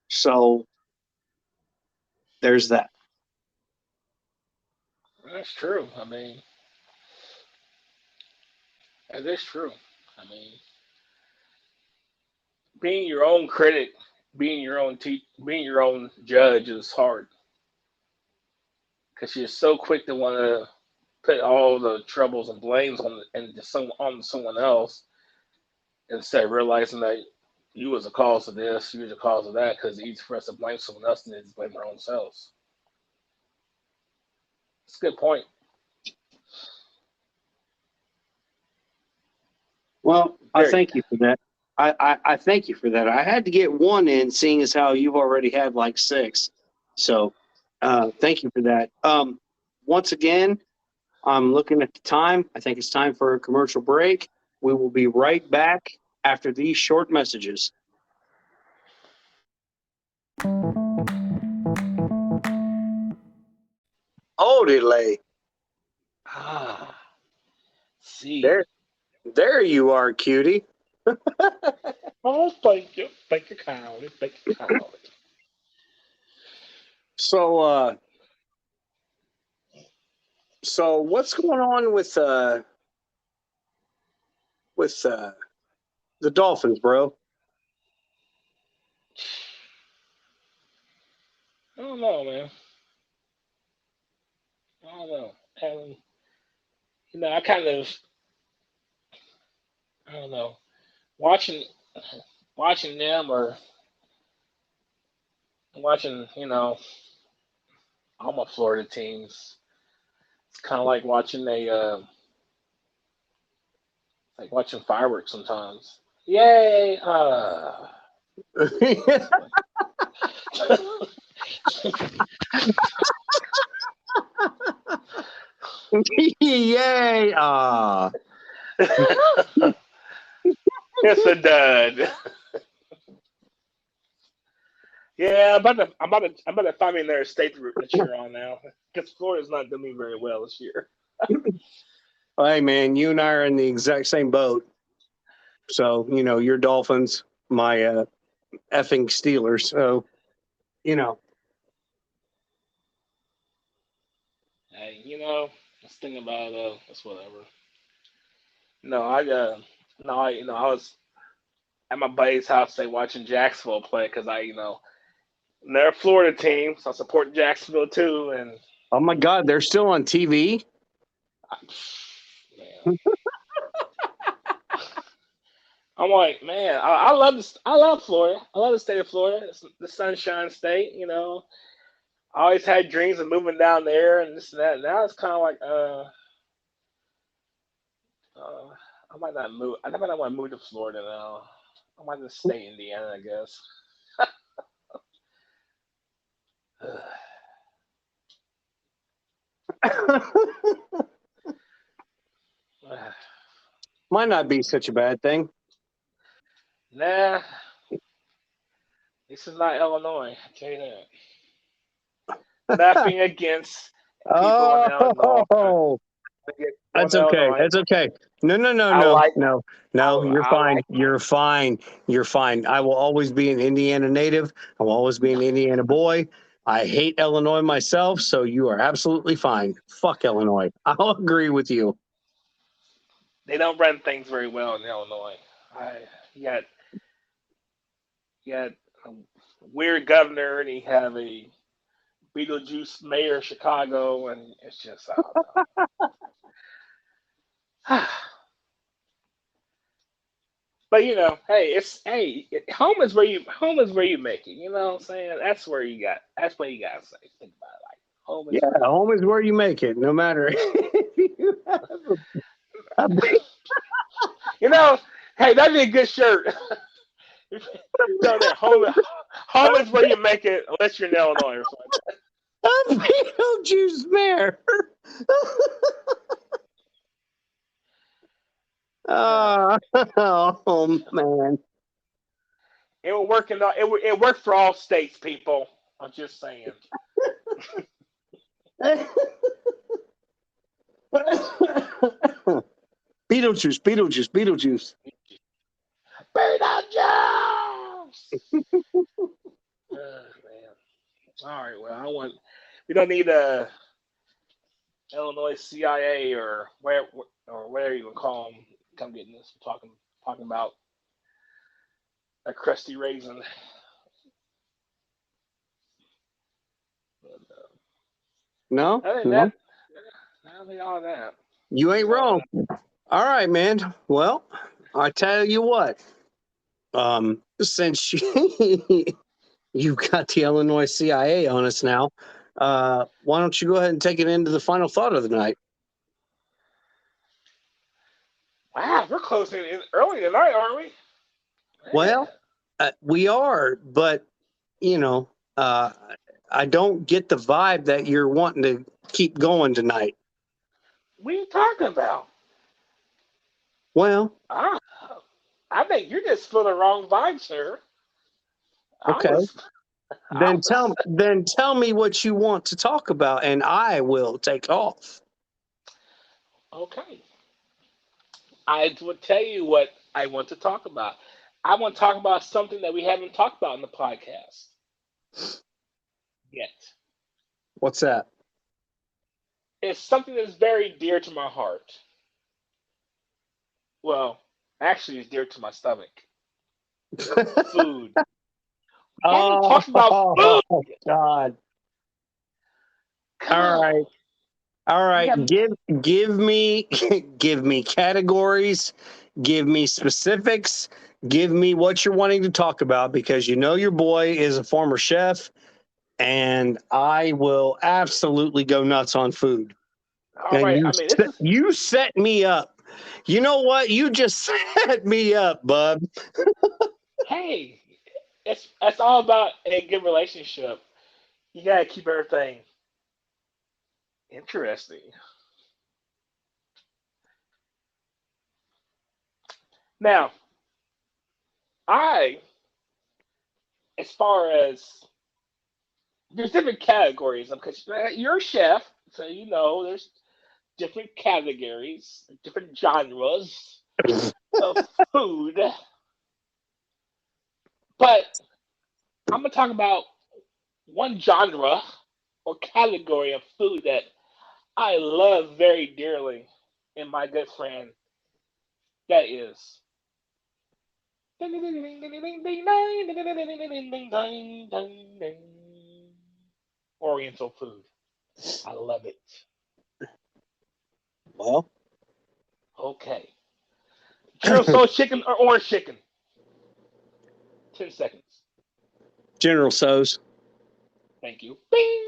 So there's that. That's true. I mean, that is true. I mean, being your own critic, being your own being your own judge is hard because you're so quick to want to put all the troubles and blames on someone else instead of realizing that you was the cause of this, you was the cause of that, because it's easy for us to blame someone else and then just blame our own selves. It's a good point. Well, I thank you for that. I thank you for that. I had to get one in, seeing as how you've already had like 6. So thank you for that. Once again, I'm looking at the time. I think it's time for a commercial break. We will be right back after these short messages. Oh, delay. See. There you are, cutie. Oh, thank you. Thank you kindly. Thank you kindly. So what's going on with the Dolphins, bro? I don't know, man. I don't know. And, I don't know, watching them or watching, all my Florida teams. It's kind of like watching like watching fireworks sometimes. Yay! Yay! Yes, it did. Yeah, I'm about to find me another state to cheer on now because Florida's not doing me very well this year. Hey, man, you and I are in the exact same boat. So your Dolphins, my effing Steelers. So Hey, let's think about it's whatever. No, I no, I was at my buddy's house, watching Jacksonville play because I They're a Florida team, so I support Jacksonville too. And Oh my God, they're still on TV. man, I'm like, man, I love this. I love Florida. I love the state of Florida. It's the Sunshine State. I always had dreams of moving down there and this and that. Now it's kind of like, uh, I might not move. I might not want to move to Florida now. I might just stay in Indiana, I guess. Might not be such a bad thing. Nah, this is not Illinois. I tell you that. Nothing against people in Illinois. Oh, that's okay. Illinois. That's okay. No, no, no, I no, like. no, no. You're I fine. like. You're fine. You're fine. I will always be an Indiana native. I will always be an Indiana boy. I hate Illinois myself, so you are absolutely fine. Fuck Illinois. I'll agree with you. They don't run things very well in Illinois. I you got a weird governor, and he have a Beetlejuice mayor of Chicago, and it's just I don't know. But home is where you make it. You know what I'm saying? That's where you got. That's what you got to say. Think about it. Like home is Yeah, where you home is where you make it, no matter if you have a big. Hey, that'd be a good shirt. There, home is where you make it, unless you're in Illinois or something. A Beetlejuice mayor. Oh man. It will work it worked for all states, people. I'm just saying. Beetlejuice, Beetlejuice, Beetlejuice. Beetlejuice. Man. All right. Well, we don't need a Illinois CIA or whatever you would call them. Come getting this. Talking about a crusty raisin. But, No, other than no, that, I don't think all of that. you ain't wrong. All right, man. Well, I tell you what. Since you got the Illinois CIA on us now, why don't you go ahead and take it into the final thought of the night? Wow, we're closing in early tonight, aren't we? Man. Well, we are, but you know, I don't get the vibe that you're wanting to keep going tonight. What are you talking about? Well, I think you're just for the wrong vibe, sir. okay. Then tell me what you want to talk about, and I will take off. Okay. I will tell you what I want to talk about. I want to talk about something that we haven't talked about in the podcast yet. What's that? It's something that's very dear to my heart. Well, actually, it's dear to my stomach. Food. We haven't talked about food. Oh God! All right. Give me categories. Give me specifics. Give me what you're wanting to talk about, because you know your boy is a former chef, and I will absolutely go nuts on food. All right. You set me up. You know what? You just set me up, bub. Hey, it's all about a good relationship. You gotta keep everything interesting. Now, as far as there's different categories, because you're a chef, so you know there's different categories, different genres of food. But I'm gonna talk about one genre or category of food that I love very dearly, and my good friend, that is Oriental food. I love it. Well, Okay. General Soul chicken or orange chicken? 10 seconds. General So's. Thank you. Bing.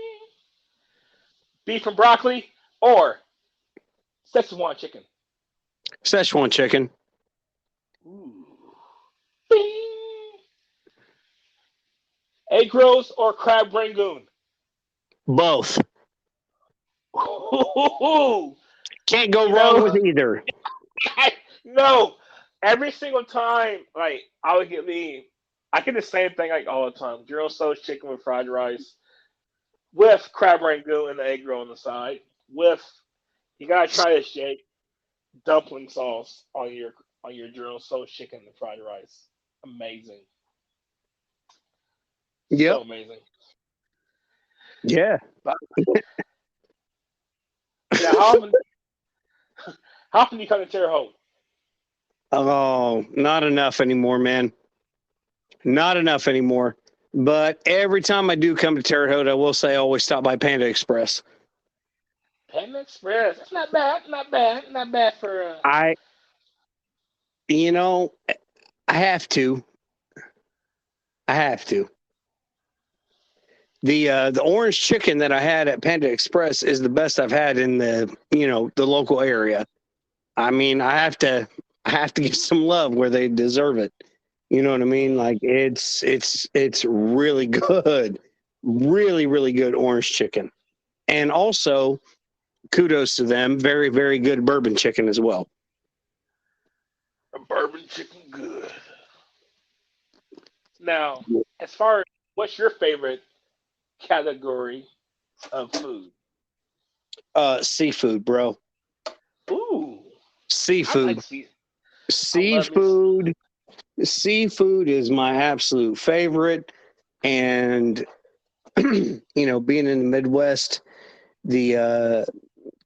Beef and broccoli or Szechuan chicken? Szechuan chicken. Ooh. Bing. Egg rolls or crab rangoon? Both. Ooh. Can't go You wrong know, with either. no. Every single time, like I would get I get the same thing like all the time. General Tso's chicken with fried rice, with crab rangoon and the egg roll on the side. With you gotta try this, Jake. Dumpling sauce on your General Tso's chicken and fried rice. Amazing. Yep. So amazing. Yeah. But, yeah, how often do you come to Terre Haute? Oh, not enough anymore, man. Not enough anymore. But every time I do come to Terre Haute, I will say I always stop by Panda Express. Panda Express. That's not bad. Not bad. Not bad for. I have to. I have to. The orange chicken that I had at Panda Express is the best I've had in the local area. I mean, I have to give some love where they deserve it. You know what I mean? Like it's really good. Really, really good orange chicken. And also kudos to them, very, very good bourbon chicken as well. A bourbon chicken good. Now, as far as what's your favorite category of food? Seafood, bro. Ooh, I Seafood. like sea. I love me. Seafood. Seafood is my absolute favorite. And being in the Midwest, the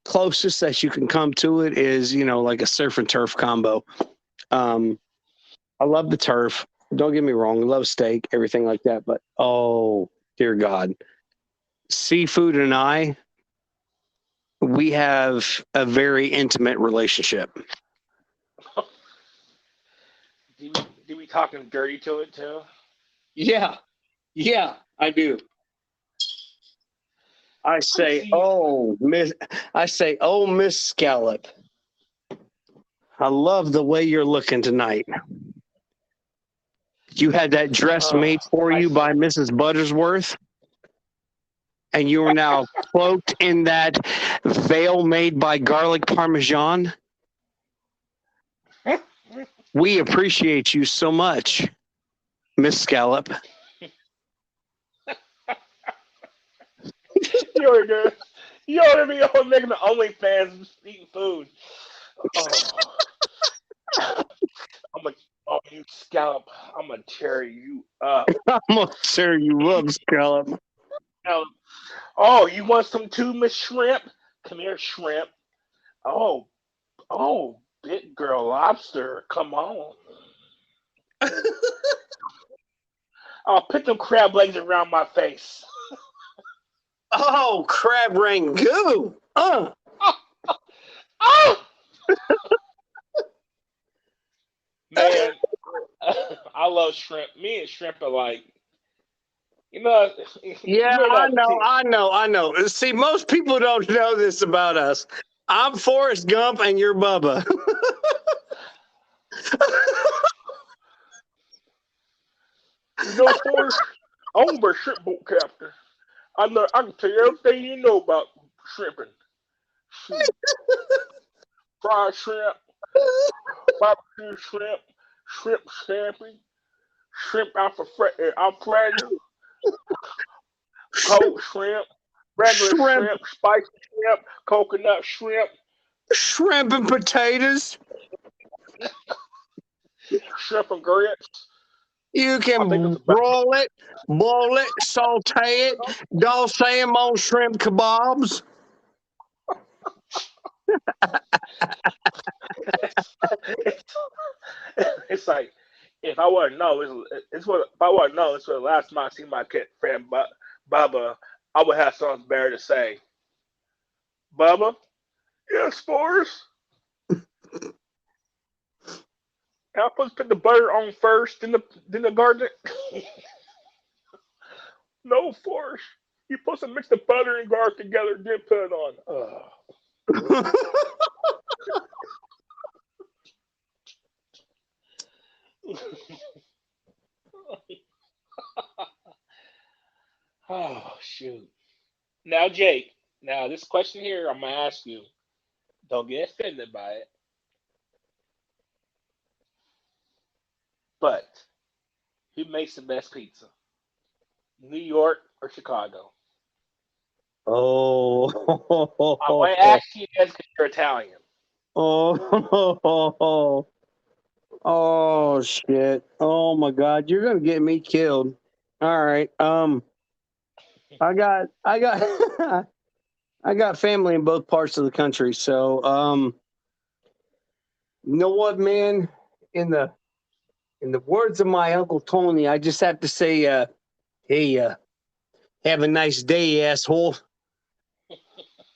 closest that you can come to it is, like a surf and turf combo. I love the turf. Don't get me wrong. I love steak, everything like that. But oh, dear God, seafood and we have a very intimate relationship. Do we talking dirty to it too? Yeah, I do. I say, See, oh, Miss Scallop. I love the way you're looking tonight. You had that dress made for you by Mrs. Buttersworth, and you are now cloaked in that veil made by garlic parmesan. We appreciate you so much, Miss Scallop. you ought to be on making the OnlyFans eating food. Oh. You scallop, I'm gonna tear you up. I'm gonna tear you up, Scallop. Oh, you want some too, Miss Shrimp? Come here, Shrimp. Oh, big girl lobster. Come on. I'll put them crab legs around my face. Oh, crab rangoon. Oh! Man, I love shrimp. Me and shrimp are like, yeah, I know. See, most people don't know this about us. I'm Forrest Gump and you're Bubba. Forrest, I'm a shrimp boat captain. I can tell you everything you know about shrimping. Fried shrimp, barbecue shrimp, shrimp scampi, shrimp Alfredo, cold shrimp, regular shrimp, spicy shrimp, coconut shrimp, shrimp and potatoes, shrimp and grits. You can broil it, boil it, saute it, sauté them on shrimp kebabs. It's like if I want to know, it's what if I want to know, it's what the last time I see my kid friend Bubba, I would have something better to say. Bubba, yes, Forrest. I'm supposed to put the butter on first, then the garlic. No, Forrest. You're supposed to mix the butter and garlic together, then put it on. Oh shoot. Now, Jake. Now, this question here, I'm gonna ask you. Don't get offended by it, but who makes the best pizza? New York or Chicago? I Oh, want to ask you this because you're Italian. oh, oh, shit. Oh my God. You're gonna get me killed. All right. I got I got family in both parts of the country. So you know what, man? In the in the words of my Uncle Tony, I just have to say, hey, have a nice day, asshole.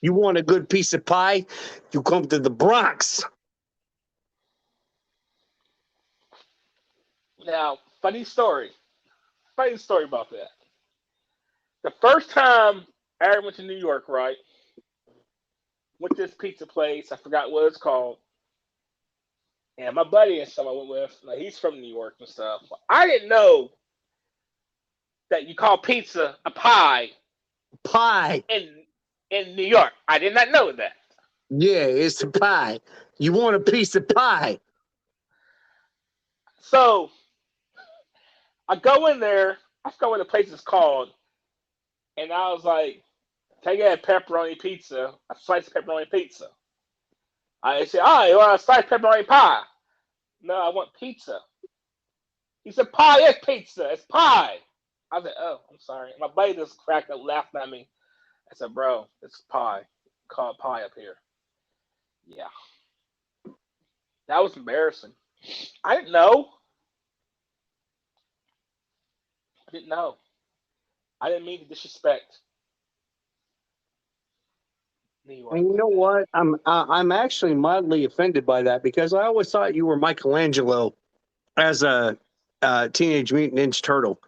You want a good piece of pie? You come to the Bronx. Now, funny story. Funny story about that. The first time I ever went to New York, right? Went to this pizza place. I forgot what it's called. And my buddy and someone I went with, like he's from New York and stuff. I didn't know that you call pizza a pie Pie. in New York. I did not know that. Yeah, it's a pie. You want a piece of pie? So I go in there. I forgot what the place is called, and I was like, "Can I get a pepperoni pizza? A sliced pepperoni pizza?" I said, "Oh, you want a sliced pepperoni pie?" No, I want pizza. He said, "Pie is pizza. It's pie." I said, "Oh, I'm sorry." My buddy just cracked up, laughing at me. I said, "Bro, it's pie. Call it pie up here." Yeah, that was embarrassing. I didn't know. I didn't know. I didn't mean to disrespect New York And you like know that. what? I'm actually mildly offended by that because I always thought you were Michelangelo as a Teenage Mutant Ninja Turtle.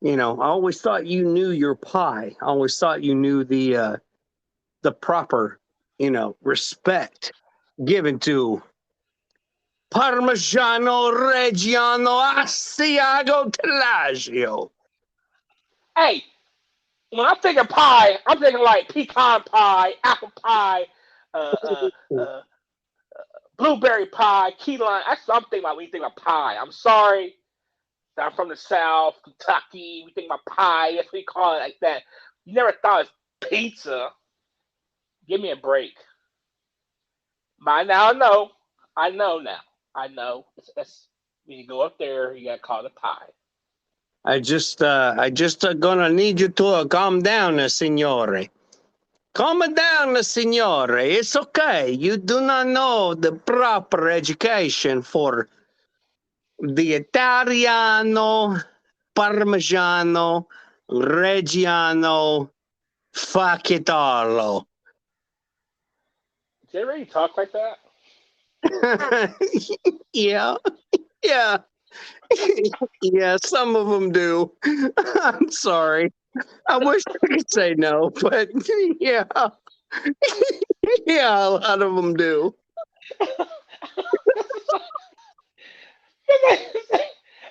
You know, I always thought you knew your pie. I always thought you knew the proper, respect given to Parmigiano Reggiano Asiago Tellagio. Hey, when I'm thinking pie, I'm thinking like pecan pie, apple pie, uh, uh, uh, blueberry pie, key lime. That's what I'm thinking about when you think about pie. I'm sorry that I'm from the South, Kentucky. We think about pie. That's what we call it like that. You never thought it's pizza. Give me a break. By now, I know. I know now. I know. It's when you go up there, you got to call it a pie. I just gonna need you to calm down, signore. Calm down, signore. It's okay. You do not know the proper education for the Italiano, Parmigiano, Reggiano, Facchitarlo. Did they really talk like that? Yeah, yeah, yeah. Some of them do. I'm sorry. I wish I could say no, but yeah, yeah, a lot of them do.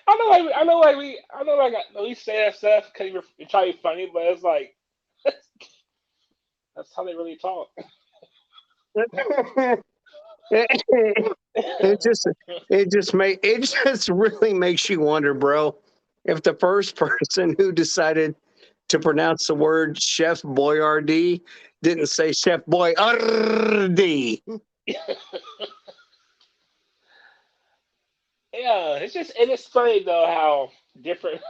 I know like at least say that stuff because you're trying to be funny, but it's like that's how they really talk. it just it just really makes you wonder, bro, if the first person who decided to pronounce the word Chef Boyardee didn't say Chef Boyardee. Yeah, it's funny though how different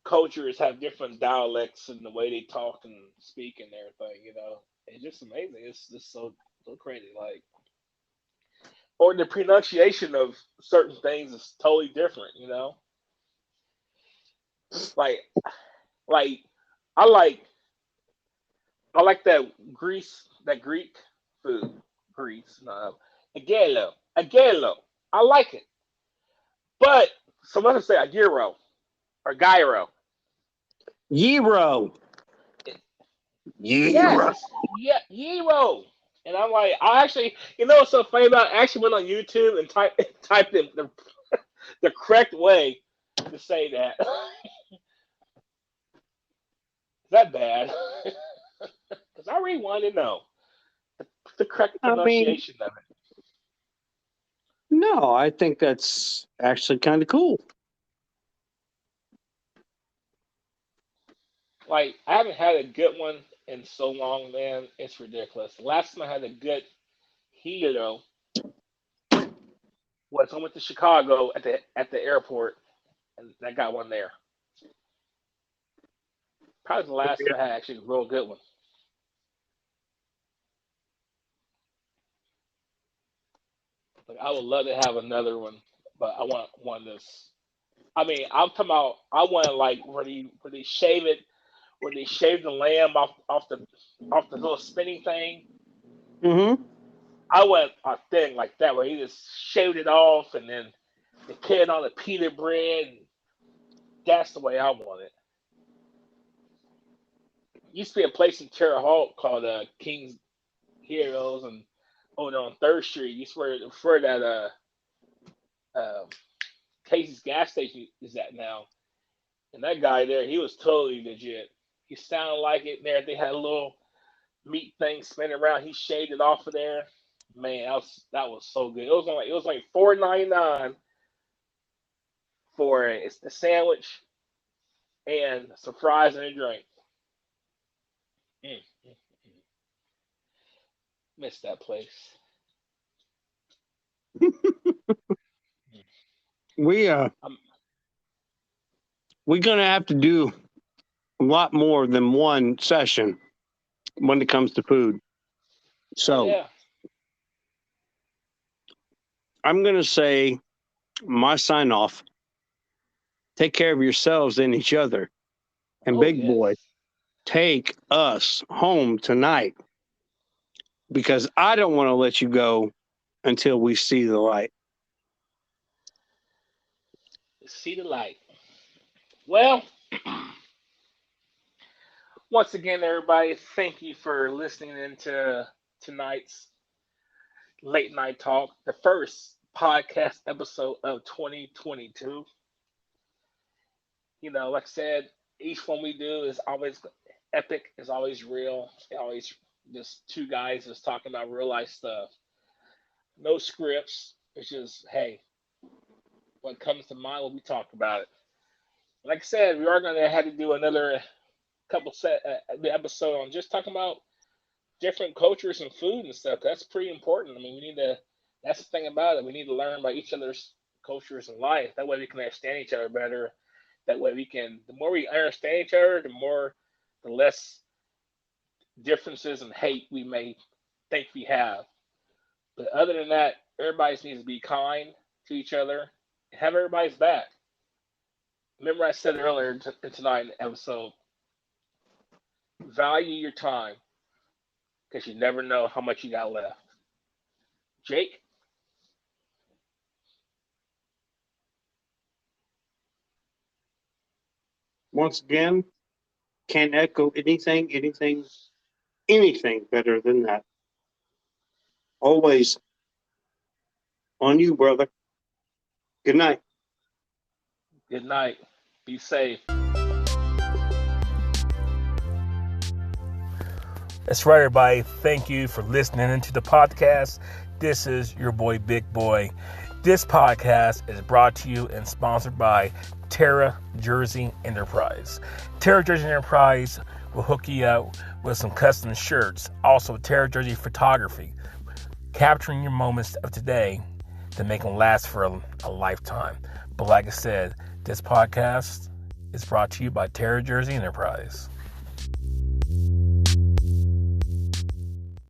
cultures have different dialects and the way they talk and speak and everything. It's just amazing. It's just so crazy. Like or the pronunciation of certain things is totally different. Like like I like I like that Greek food. Greece, no, agelo. I like it, but some others say a gyro or gyro. Gyro. Yes, Gyro. yeah, gyro. And I'm like, I actually, what's so funny about it? I actually went on YouTube and typed in the correct way to say that. Is that bad? Because I really want to know the correct I mean, pronunciation of it. no, I think that's actually kind of cool. Like, I haven't had a good one in so long, man. It's ridiculous. The last time I had a good hero was I went to Chicago at the airport, and I got one there. Probably the last time I had actually a real good one. Like, I would love to have another one, but I want one that's. I mean, I'm talking about. I want like where they shave it, where they shave the lamb off the little spinning thing. Mm-hmm. I want a thing like that where he just shaved it off and then they put it on the pita bread. That's the way I want it. Used to be a place in Terre Haute called King's Heroes and over on Third Street. You swear where that Casey's gas station is at now. And that guy there, he was totally legit. He sounded like it there. They had a little meat thing spinning around. He shaved it off of there. Man, that was so good. It was like $4.99 for it's the sandwich and some fries and a drink. Mm, mm, mm. Miss that place. We Um, we're gonna have to do a lot more than one session when it comes to food. So yeah. I'm gonna say my sign off. Take care of yourselves and each other. And Oh big yes. boy, take us home tonight because I don't want to let you go until we see the light. See the light. Well, once again, everybody, thank you for listening into tonight's late night talk, the first podcast episode of 2022. Like I said, each one we do is always epic, is always real, always just two guys just talking about real life stuff. No scripts. It's just, hey, what comes to mind when we talk about it. Like I said, we are going to have to do another couple episode on just talking about different cultures and food and stuff. That's pretty important. I mean, we need to. That's the thing about it. We need to learn about each other's cultures and life. That way, we can understand each other better. That way, we can. The more we understand each other, the less differences and hate we may think we have. But other than that, everybody needs to be kind to each other and have everybody's back. Remember, I said earlier tonight in the episode, value your time because you never know how much you got left. Jake? Once again, can't echo anything better than that. Always on you, brother. Good night. Good night. Be safe. That's right, everybody. Thank you for listening into the podcast. This is your boy, Big Boy. This podcast is brought to you and sponsored by Terra Jersey Enterprise. Terra Jersey Enterprise will hook you up with some custom shirts. Also, Terra Jersey Photography, capturing your moments of today to make them last for a lifetime. But like I said, this podcast is brought to you by Terra Jersey Enterprise.